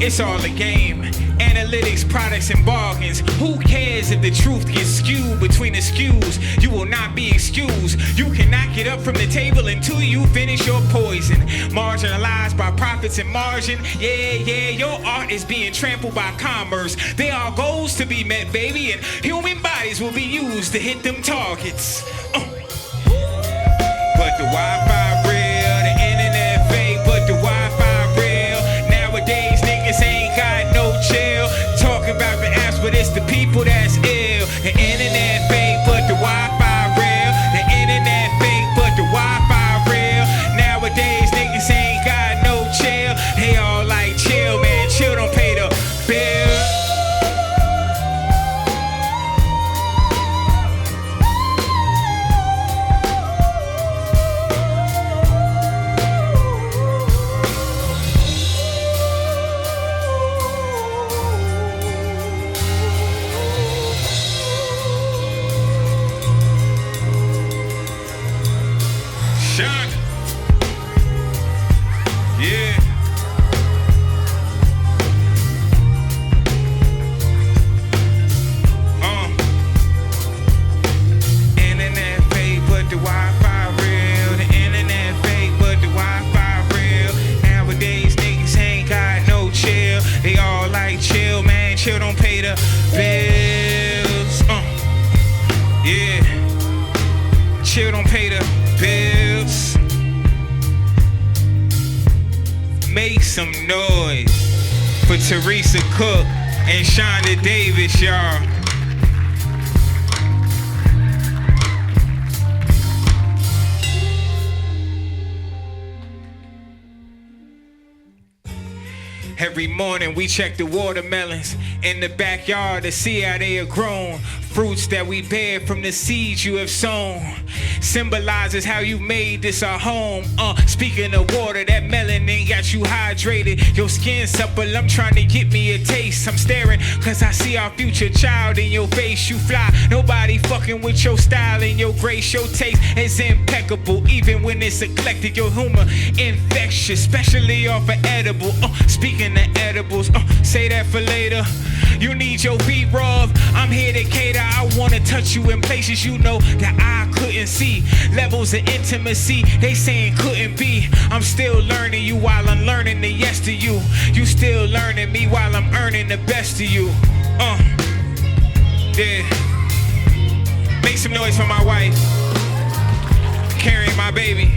B: It's all a game. Analytics, products, and bargains. Who cares if the truth gets skewed between the skews? You will not be excused. You cannot get up from the table until you finish your poison. Marginalized by profits and margin. Yeah, your art is being trampled by commerce. There are goals to be met, baby, and human bodies will be used to hit them targets. But the Wi-Fi real, the internet fake, but the Wi-Fi real. Nowadays, niggas ain't got no chill. Talk about the apps, but it's the people that's ill. The internet fake, but the Wi-Fi real. The internet fake, but the Wi-Fi real. Nowadays, niggas ain't got no chill. They all like chill, man. Chill, don't pay the bill. Chill don't pay the bills. Yeah. Chill don't pay the bills. Make some noise for Teresa Cook and Shonda Davis, y'all. Every morning we check the watermelons in the backyard to see how they are grown. Fruits that we bear from the seeds you have sown. Symbolizes how you made this our home. Speaking of water, that melanin got you hydrated. Your skin supple, I'm trying to get me a taste. I'm staring cause I see our future child in your face. You fly, nobody fucking with your style and your grace. Your taste is impeccable, even when it's eclectic. Your humor infectious, especially off of edible. Speaking of edibles, say that for later. You need your feet rubbed, I'm here to cater. I wanna touch you in places you know that I couldn't see. Levels of intimacy, they saying couldn't be. I'm still learning you while I'm learning the yes to you. You still learning me while I'm earning the best of you. Yeah. Make some noise for my wife, carrying my baby.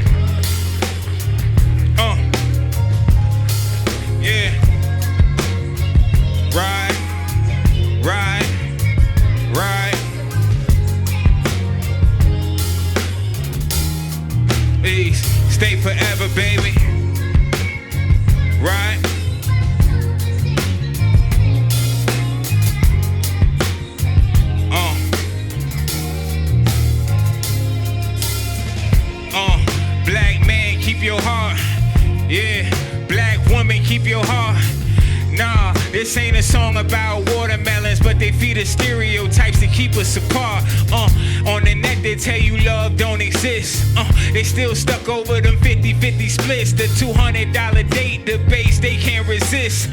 B: Yeah. Ride. Please stay forever, baby. Right. Black man, keep your heart. Yeah. Black woman, keep your heart. Nah, this ain't a song about watermelons, but they feed us stereotypes to keep us apart. On the net they tell you love don't exist. They still stuck over them 50-50 splits. The $200 date debates they can't resist.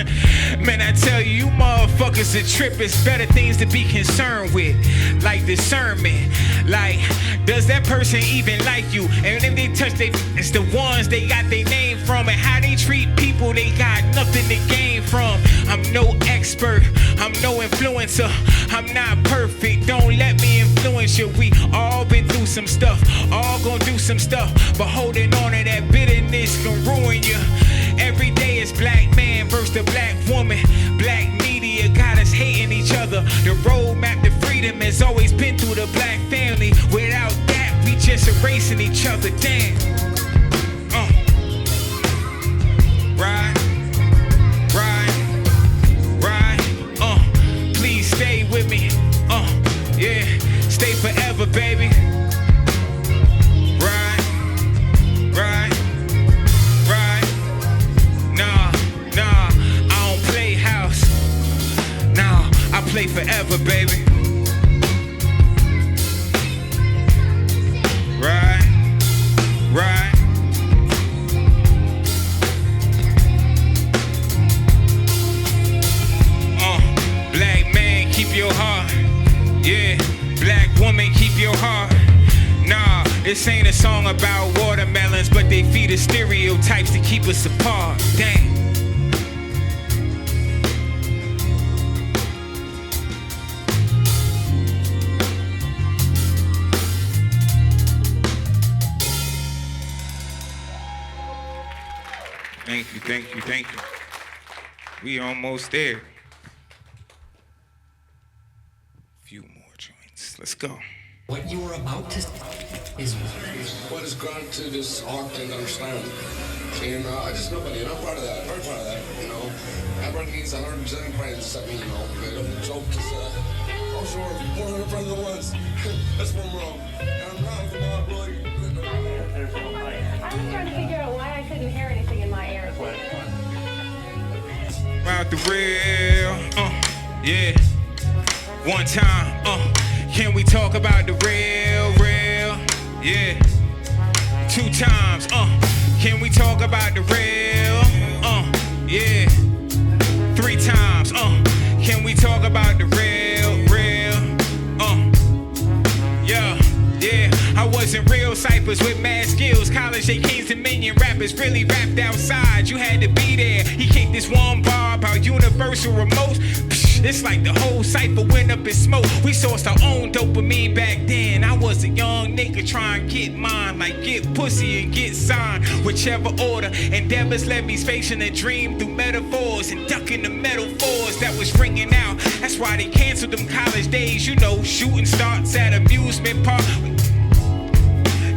B: Man, I tell you, you motherfuckers are trippers. Better things to be concerned with, like discernment. Like, does that person even like you? And if they touch it's the ones they got their name from. And how they treat people they got nothing to gain from. I'm no expert, I'm no influencer. I'm not perfect, don't let me influence you. We all been through some stuff, all gonna do some stuff. But holding on to that bitterness can ruin you. Every day is black man versus the black woman. Black media got us hating each other. The roadmap to freedom has always been through the black family. Without that, we just erasing each other. Damn. Right. Please stay with me. Yeah. Stay forever, baby. Right. Nah, I don't play house. Nah, I play forever, baby. Right. Black man, keep your heart. Yeah, black woman, keep your heart. Nah, this ain't a song about watermelons, but they feed us stereotypes to keep us apart. Damn. Thank you. We almost there. Few more joints. Let's go.
K: What you were about to is
L: what has gone to this art and understand. And I just know about it, and I'm proud of that. Very proud of that, you know. Everyone needs 100% friends except me, you know. But don't joke, because I'm sure 400 friends at once. That's one wrong. And I'm proud of my boy.
M: I was trying to figure out why I couldn't hear anything in my ears.
B: About the real, yeah. One time, can we talk about the real, yeah. 2 times, can we talk about the real, yeah. 3 times, can we talk about the real, yeah. I wasn't real ciphers with mad skills. College, they Kings Dominion rappers really rapped outside. You had to be there. He kicked this one bar about universal remotes. Psh, It's like the whole cypher went up in smoke. We sourced our own dopamine back then. I was a young nigga trying to get mine, like get pussy and get signed. Whichever order, endeavors led me spacing a dream through metaphors and ducking the metaphors that was ringing out. That's why they canceled them college days, you know, shooting starts at amusement park.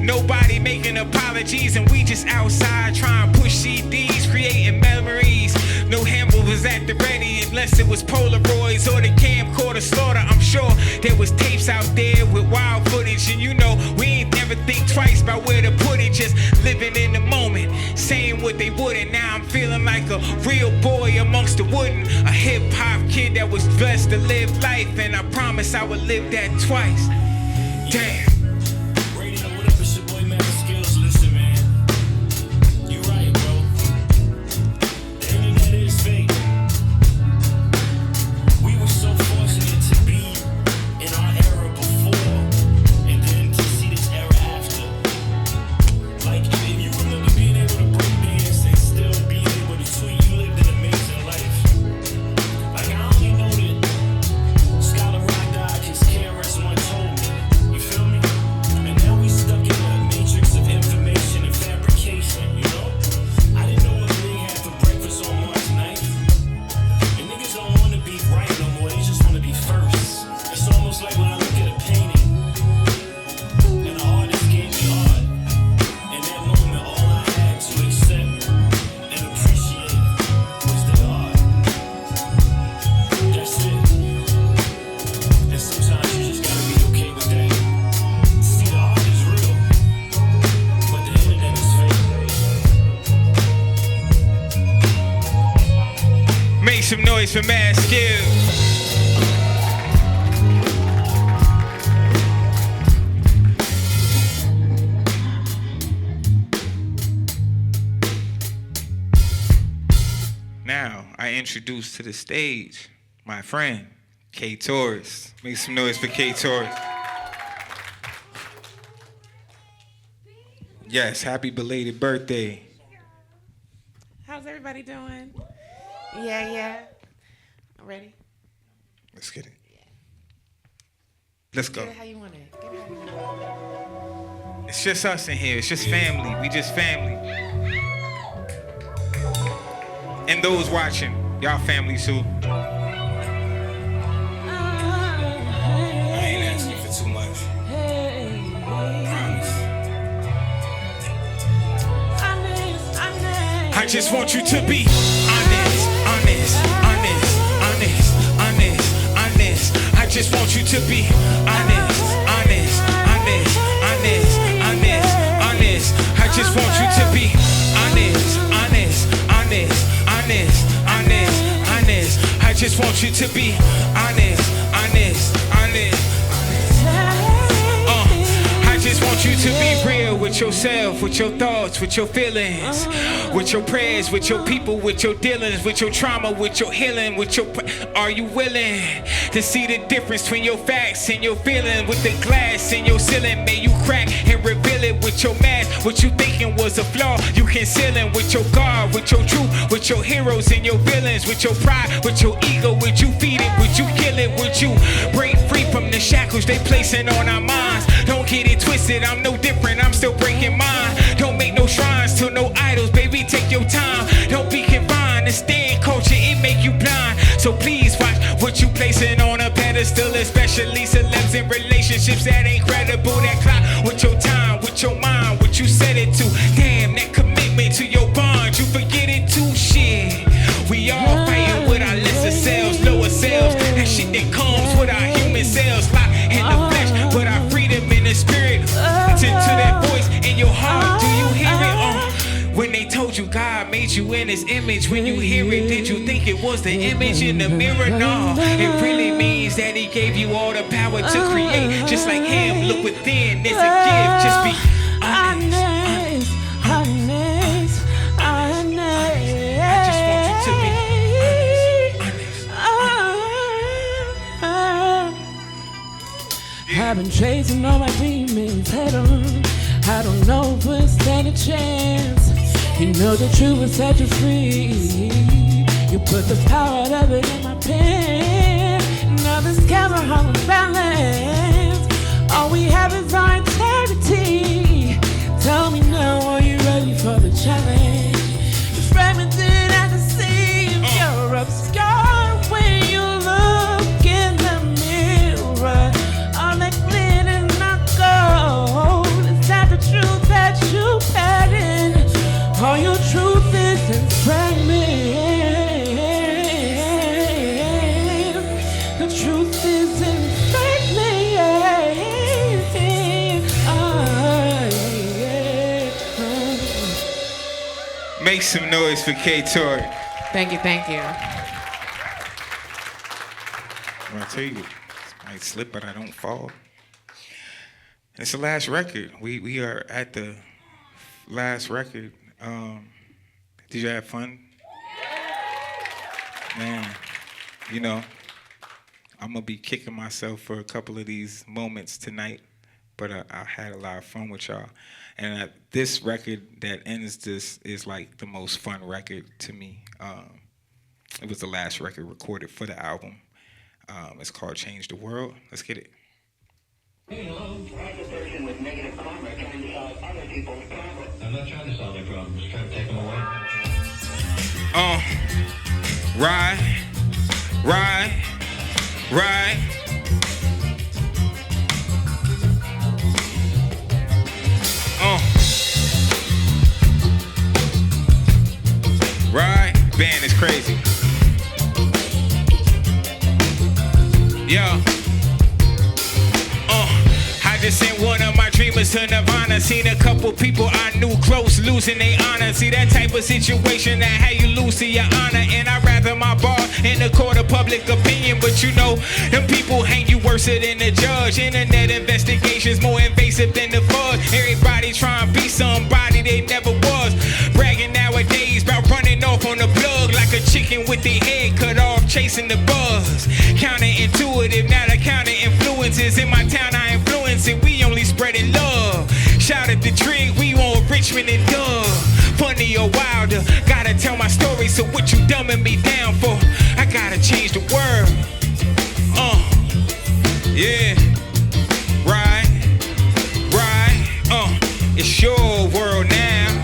B: Nobody making apologies, and we just outside trying to push CDs, creating memories. No handle was at the ready unless it was Polaroids or the camcorder slaughter. I'm sure there was tapes out there with wild footage, and you know we ain't never think twice about where to put it. Just living in the moment, saying what they wouldn't. Now I'm feeling like a real boy amongst the wooden, a hip hop kid that was blessed to live life, and I promise I would live that twice. Damn. Some noise for Mad Skill. Now I introduce to the stage my friend Kaay Taurus. Make some noise for Kaay Taurus. Yes, happy belated birthday.
N: How's everybody doing? Yeah. Ready?
B: Let's get it. Let's go.
N: Get it how you want it.
B: It's just us in here. It's just family. We just family. And those watching, y'all family too.
O: I ain't asking for too much.
B: I just want you to be honest. I just want you to be honest. I just want you to be honest. I just want you to be honest. I just want you to be real with yourself, with your thoughts, with your feelings, with your prayers, with your people, with your dealings, with your trauma, with your healing, with your... Are you willing to see the difference between your facts and your feeling? With the glass in your ceiling, may you crack and reveal it with your mask. What you thinking was a flaw, you concealing with your guard, with your truth, with your heroes and your villains, with your pride, with your ego, would you feed it, would you kill it, would you break free from the shackles they placing on our minds? Don't get it twisted, I'm no different, I'm still breaking mine. Don't make no shrines to no idols, baby, take your time. Don't be confined to stand culture, it make you blind. So please watch what you placing on a pedestal, especially celebs in relationships that ain't credible. That clock with your time, with your mind, what you set it to. Damn, that commitment to your bond, you forget it too, shit. We all fighting with our lesser selves, lower selves. That shit that comes with our human selves, locked in the flesh, but our freedom in the spirit. Listen to that voice in your heart, do you hear it? When they told you God made you in his image, when you hear it, did you think it was the image in the mirror? No, it really means that he gave you all the power to create. Just like him, look within, it's a gift. Just be honest. I just want you to be honest.
E: I've been chasing all my demons head on. I don't know if we'll stand a chance. You know the truth will set you free. You put the power of it in my pen. truth isn't fake me.
B: Make some noise for Kaay Taurus.
N: Thank you, thank you.
B: When I tell you, I might slip, but I don't fall. It's the last record. We are at the last record. Did you have fun? Man, you know, I'm gonna be kicking myself for a couple of these moments tonight, but I had a lot of fun with y'all. And this record that ends this is like the most fun record to me. It was the last record recorded for the album. It's called Change the World. Let's get it.
P: Hey, hello. I'm a person with negative karma trying to solve other people's problems. I'm not trying to solve their problems. I'm trying to take them away.
B: Ride. Ride. Band is crazy. Yeah. I just sent one of my dreamers to Nirvana. Seen a couple people I knew close losing their honor. See that type of situation that how you lose to your honor. And I'd rather my bar in the court of public opinion. But you know, them people hang you worse than the judge. Internet investigations more invasive than the fuzz. Everybody trying to be somebody they never was. Bragging nowadays about running off on the plug like a chicken with their head cut off, chasing the buzz. Counterintuitive, not a counter influences. In my town I influence it, we only spreading love. Shout at the Trig, we want Richmond and Dove. Funny or wilder, gotta tell my story, so what you dumbing me down for? I gotta change the world. Yeah. Right. It's your world now.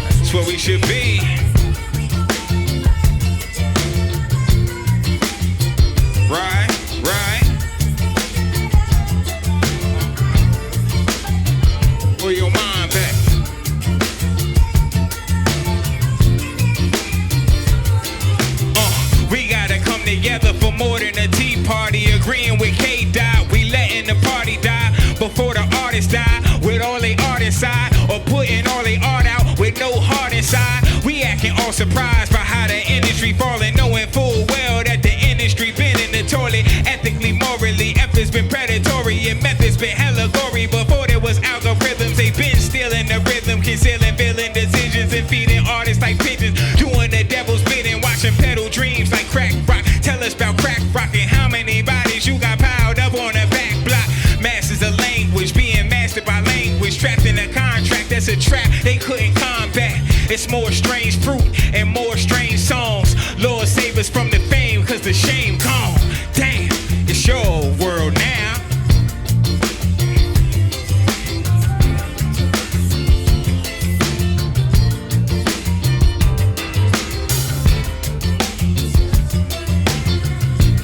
B: That's what we should be. Right. Pull your mind back. We gotta come together for more than a tea party. Agreeing with K. Dot, we letting the party die before the artists die. With all they art inside, or putting all they art out with no heart inside. We acting all surprised by how the industry falling, knowing full well that the industry been in the toilet. Ethically, morally, efforts been predatory and methods been hella gory. Before there was algorithms, they been stealing the rhythm, concealing villain decisions and feeding artists like pigeons, doing the devil's bidding, watching pedal dreams like crack rock. Tell us about crack rocking. How many bodies you got piled up on the back block? Masters of language, being mastered by language, trapped in a contract that's a trap they couldn't combat. It's more strange fruit and more strange songs. Lord save us from the fame, cause the shame gone. Damn, it's your world now.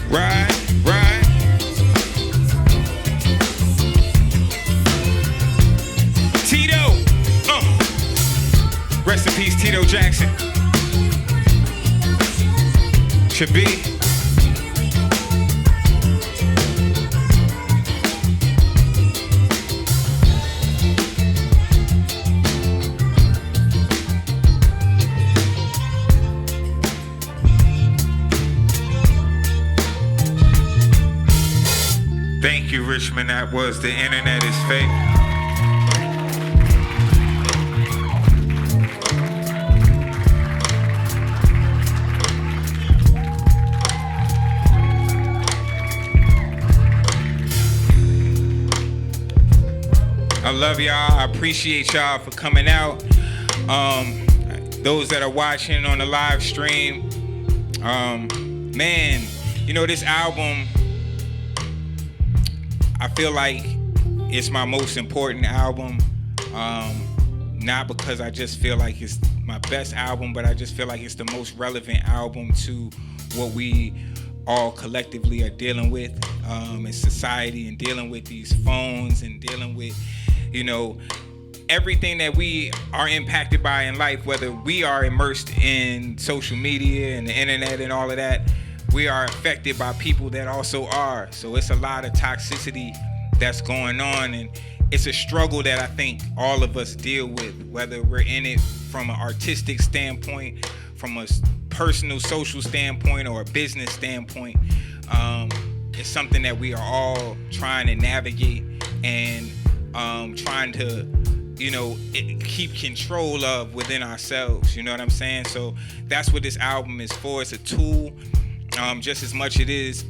B: Right. Tito. Rest in peace, Tito Jackson. Should be. Thank you, Richmond. That was The Internet is Fake. I love y'all. I appreciate y'all for coming out. Those that are watching on the live stream, man, you know, this album, I feel like it's my most important album. Not because I just feel like it's my best album, but I just feel like it's the most relevant album to what we all collectively are dealing with in society, and dealing with these phones, and dealing with, you know, everything that we are impacted by in life, whether we are immersed in social media and the internet and all of that, we are affected by people that also are. So it's a lot of toxicity that's going on, and it's a struggle that I think all of us deal with, whether we're in it from an artistic standpoint, from a personal social standpoint, or a business standpoint. It's something that we are all trying to navigate and trying to, you know, keep control of within ourselves. You know what I'm saying? So that's what this album is for. It's a tool. Just as much it is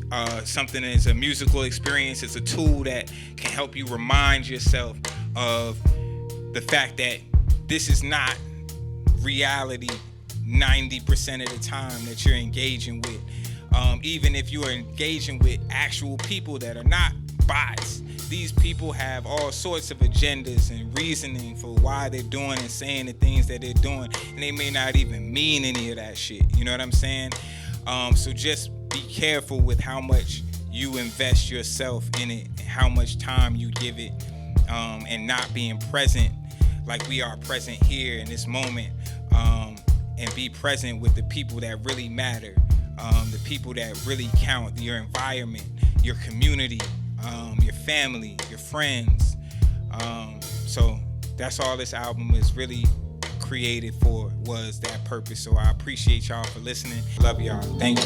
B: something as a musical experience, it's a tool that can help you remind yourself of the fact that this is not reality 90% of the time that you're engaging with. Even if you are engaging with actual people that are not bots, these people have all sorts of agendas and reasoning for why they're doing and saying the things that they're doing, and they may not even mean any of that shit. You know what I'm saying? So just be careful with how much you invest yourself in it, and how much time you give it, and not being present like we are present here in this moment, and be present with the people that really matter, the people that really count, your environment, your community, your family, your friends. So that's all this album is really created for, was that purpose. So I appreciate y'all for listening. Love y'all. Thank you.